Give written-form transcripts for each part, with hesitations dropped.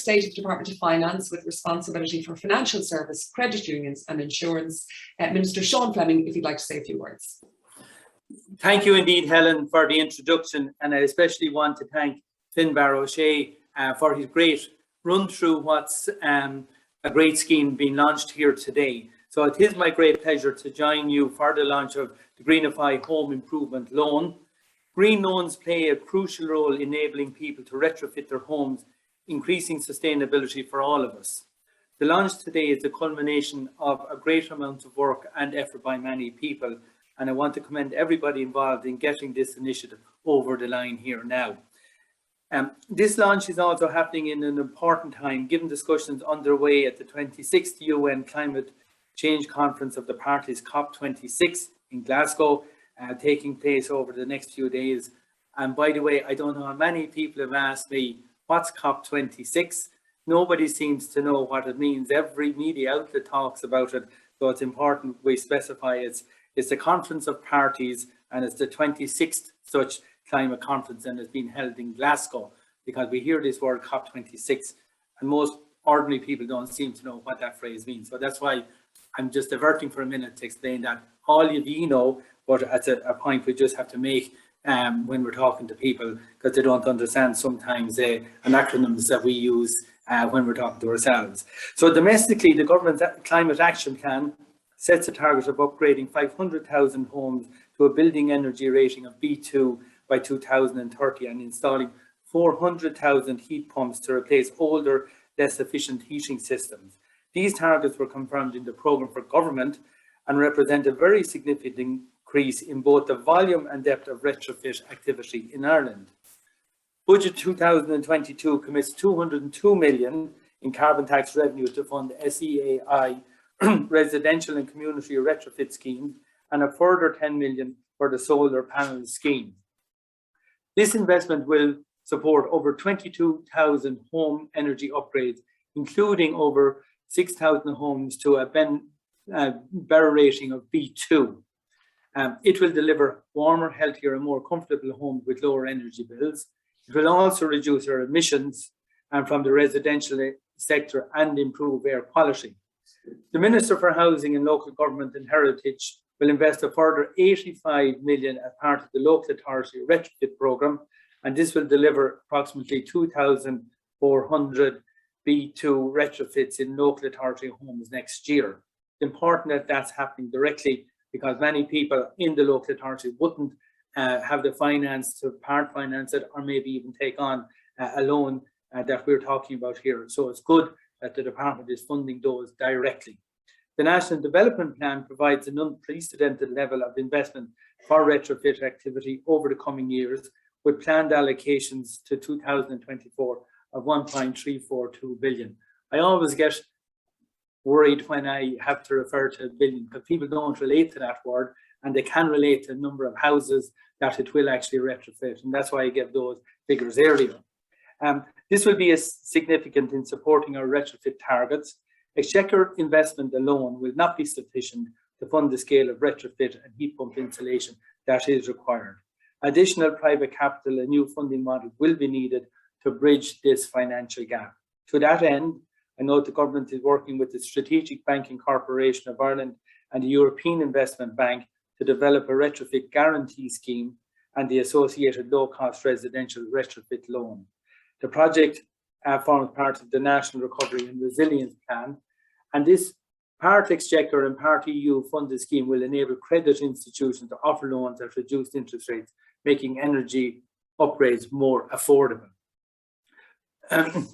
state of the Department of Finance with responsibility for financial service, credit unions and insurance, Minister Sean Fleming, if you'd like to say a few words. Thank you indeed, Helen, for the introduction, and I especially want to thank Finbar O'Shea for his great run through what's a great scheme being launched here today. So it is my great pleasure to join you for the launch of the Greenify Home Improvement Loan. Green loans play a crucial role enabling people to retrofit their homes, increasing sustainability for all of us. The launch today is the culmination of a great amount of work and effort by many people, and I want to commend everybody involved in getting this initiative over the line here now. This launch is also happening in an important time, given discussions underway at the 26th UN Climate Change Conference of the Parties, COP26 in Glasgow, taking place over the next few days. And by the way, I don't know how many people have asked me, what's COP26? Nobody seems to know what it means. Every media outlet talks about it, so it's important we specify it's the Conference of Parties, and it's the 26th such climate conference, and it's been held in Glasgow, because we hear this word COP26 and most ordinary people don't seem to know what that phrase means. So that's why I'm just diverting for a minute to explain that. All of you know, but it's a point we just have to make when we're talking to people, because they don't understand sometimes acronyms that we use when we're talking to ourselves. So domestically, the government's climate action plan sets a target of upgrading 500,000 homes to a building energy rating of B2 by 2030 and installing 400,000 heat pumps to replace older, less efficient heating systems. These targets were confirmed in the programme for government and represent a very significant increase in both the volume and depth of retrofit activity in Ireland. Budget 2022 commits 202 million in carbon tax revenue to fund SEAI residential and community retrofit schemes, and a further 10 million for the solar panel scheme. This investment will support over 22,000 home energy upgrades, including over 6,000 homes to a BER rating of B2. It will deliver warmer, healthier and more comfortable homes with lower energy bills. It will also reduce our emissions from the residential sector and improve air quality. The Minister for Housing and Local Government and Heritage will invest a further 85 million as part of the local authority retrofit programme, and this will deliver approximately 2,400 B2 retrofits in local authority homes next year. It's important that that's happening directly, because many people in the local authority wouldn't have the finance to part finance it, or maybe even take on a loan that we're talking about here. So it's good that the department is funding those directly. The National Development Plan provides an unprecedented level of investment for retrofit activity over the coming years, with planned allocations to 2024 of 1.342 billion. I always get worried when I have to refer to billion, because people don't relate to that word, and they can relate to a number of houses that it will actually retrofit, and that's why I gave those figures earlier. This will be significant in supporting our retrofit targets. Exchequer investment alone will not be sufficient to fund the scale of retrofit and heat pump installation that is required. Additional private capital and new funding models will be needed to bridge this financial gap. To that end, I know the government is working with the Strategic Banking Corporation of Ireland and the European Investment Bank to develop a retrofit guarantee scheme and the associated low-cost residential retrofit loan. The project forms part of the National Recovery and Resilience Plan, and this part Exchequer and part EU funded scheme will enable credit institutions to offer loans at reduced interest rates, making energy upgrades more affordable.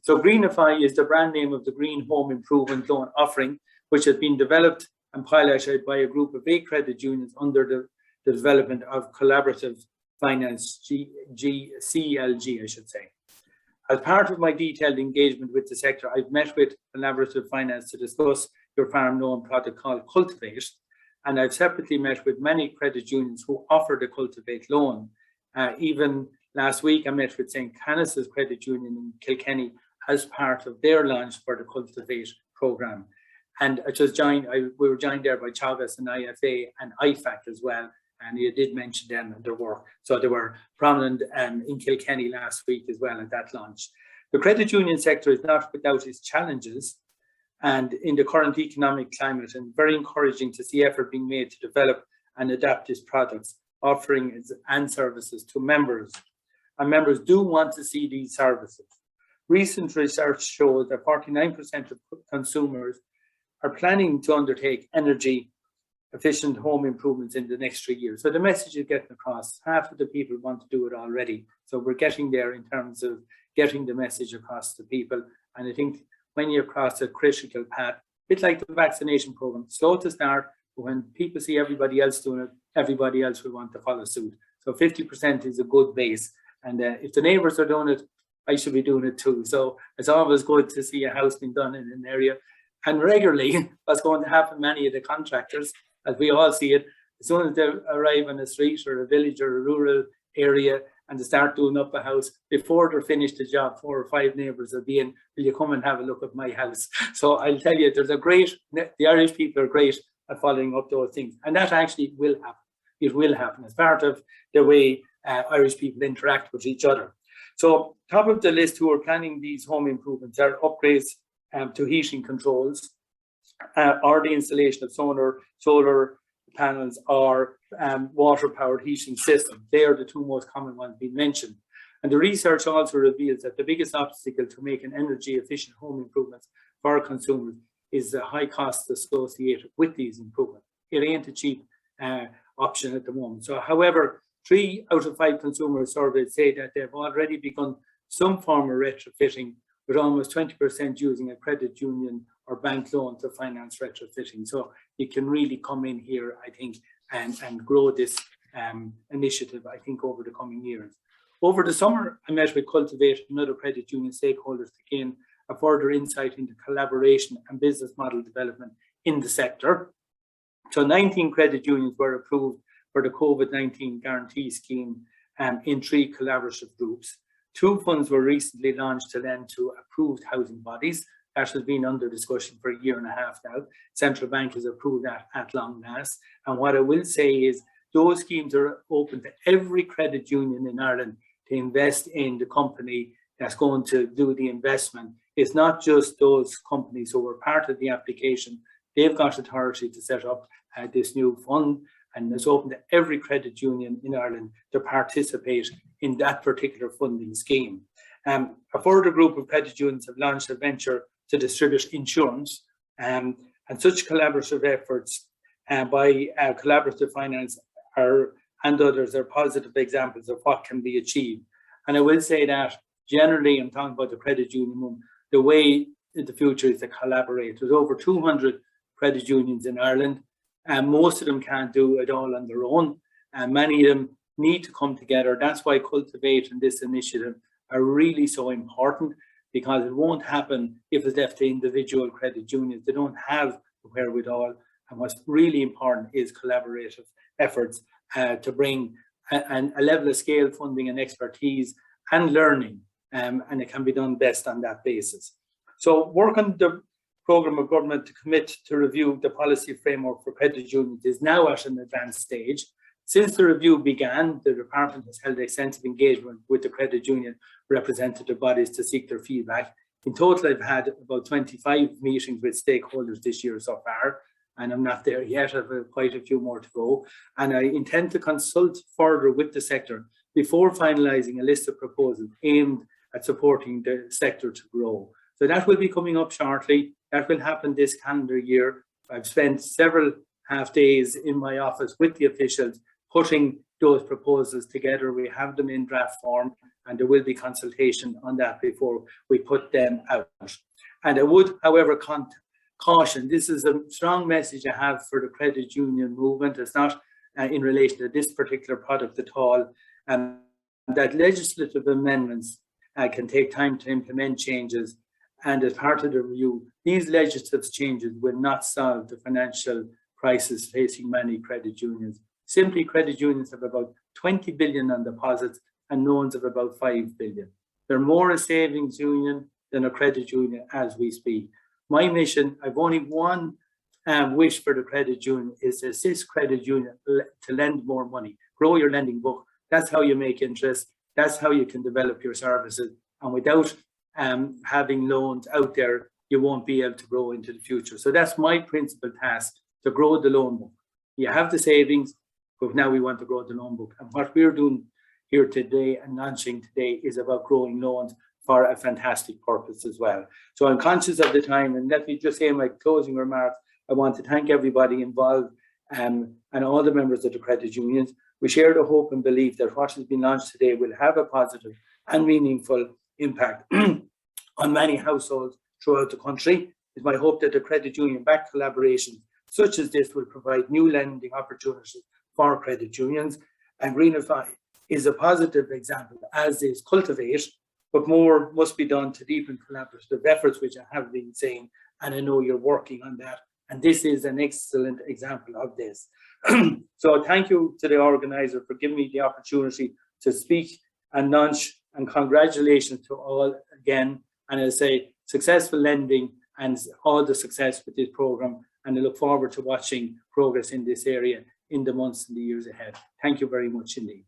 So Greenify is the brand name of the Green Home Improvement Loan offering, which has been developed and piloted by a group of 8 credit unions under the development of Collaborative Finance, CLG, I should say. As part of my detailed engagement with the sector, I've met with Collaborative Finance to discuss your farm loan product called Cultivate, and I've separately met with many credit unions who offer the Cultivate loan. Even last week, I met with St. Canice's Credit Union in Kilkenny as part of their launch for the Cultivate programme. And we were joined there by Chagas and IFA and IFAC as well. And you did mention them and their work. So they were prominent in Kilkenny last week as well at that launch. The credit union sector is not without its challenges, and in the current economic climate, and very encouraging to see effort being made to develop and adapt its products, offerings and services to members. And members do want to see these services. Recent research shows that 49% of consumers are planning to undertake energy efficient home improvements in the next 3 years. So the message is getting across. Half of the people want to do it already. So we're getting there in terms of getting the message across to people. And I think when you cross a critical path, a bit like the vaccination program, slow to start, but when people see everybody else doing it, everybody else will want to follow suit. So 50% is a good base. And if the neighbours are doing it, I should be doing it too. So it's always good to see a house being done in an area. And regularly, what's going to happen, many of the contractors, as we all see it, as soon as they arrive on a street or a village or a rural area and they start doing up a house, before they're finished the job, 4 or 5 neighbours will be in, will you come and have a look at my house? So I'll tell you, the Irish people are great at following up those things. And that actually will happen. It will happen as part of the way Irish people interact with each other. So top of the list who are planning these home improvements are upgrades to heating controls, or the installation of solar panels or water-powered heating systems. They are the 2 most common ones being mentioned. And the research also reveals that the biggest obstacle to making energy-efficient home improvements for consumers is the high costs associated with these improvements. It ain't a cheap option at the moment. So, however, 3 out of 5 consumer surveys say that they've already begun some form of retrofitting, with almost 20% using a credit union or bank loan to finance retrofitting. So you can really come in here, I think, and grow this initiative, I think, over the coming years. Over the summer, I met with Cultivate and other credit union stakeholders to gain a further insight into collaboration and business model development in the sector. So 19 credit unions were approved for the COVID-19 guarantee scheme in 3 collaborative groups. 2 funds were recently launched to lend to approved housing bodies. That has been under discussion for 1.5 years now. Central Bank has approved that at long last. And what I will say is those schemes are open to every credit union in Ireland to invest in the company that's going to do the investment. It's not just those companies who were part of the application. They've got authority to set up this new fund, and it's open to every credit union in Ireland to participate in that particular funding scheme. A further group of credit unions have launched a venture to distribute insurance, and such collaborative efforts by Collaborative Finance and others are positive examples of what can be achieved. And I will say that generally, I'm talking about the credit union, the way in the future is to collaborate. There's over 200 credit unions in Ireland, and most of them can't do it all on their own, and many of them need to come together. That's why Cultivate and this initiative are really so important, because it won't happen if it's left to individual credit unions. They don't have the wherewithal, and what's really important is collaborative efforts to bring a level of scale funding and expertise and learning, and it can be done best on that basis. So work on the programme of government to commit to review the policy framework for credit unions is now at an advanced stage. Since the review began, the department has held extensive engagement with the credit union representative bodies to seek their feedback. In total, I've had about 25 meetings with stakeholders this year so far, and I'm not there yet. I have quite a few more to go. And I intend to consult further with the sector before finalising a list of proposals aimed at supporting the sector to grow. So that will be coming up shortly. That will happen this calendar year. I've spent several half days in my office with the officials putting those proposals together. We have them in draft form, and there will be consultation on that before we put them out. And I would, however, caution, this is a strong message I have for the credit union movement. It's not in relation to this particular product at all, and that legislative amendments can take time to implement changes. And as part of the review, these legislative changes will not solve the financial crisis facing many credit unions. Simply, credit unions have about 20 billion on deposits and loans of about 5 billion. They're more a savings union than a credit union as we speak. My mission, I've only one wish for the credit union, is to assist credit union to lend more money, grow your lending book. That's how you make interest. That's how you can develop your services. And without having loans out there, you won't be able to grow into the future. So that's my principal task, to grow the loan book. You have the savings, but now we want to grow the loan book. And what we're doing here today and launching today is about growing loans for a fantastic purpose as well. So I'm conscious of the time, and let me just say in my closing remarks, I want to thank everybody involved and all the members of the credit unions. We share the hope and belief that what has been launched today will have a positive and meaningful impact on many households throughout the country. It's my hope that the credit union-backed collaboration such as this will provide new lending opportunities for credit unions, and Greenify is a positive example, as is Cultivate, but more must be done to deepen collaborative efforts, which I have been saying, and I know you're working on that. And this is an excellent example of this. So thank you to the organizer for giving me the opportunity to speak and launch, and congratulations to all again. And I say successful lending and all the success with this program. And I look forward to watching progress in this area in the months and the years ahead. Thank you very much indeed.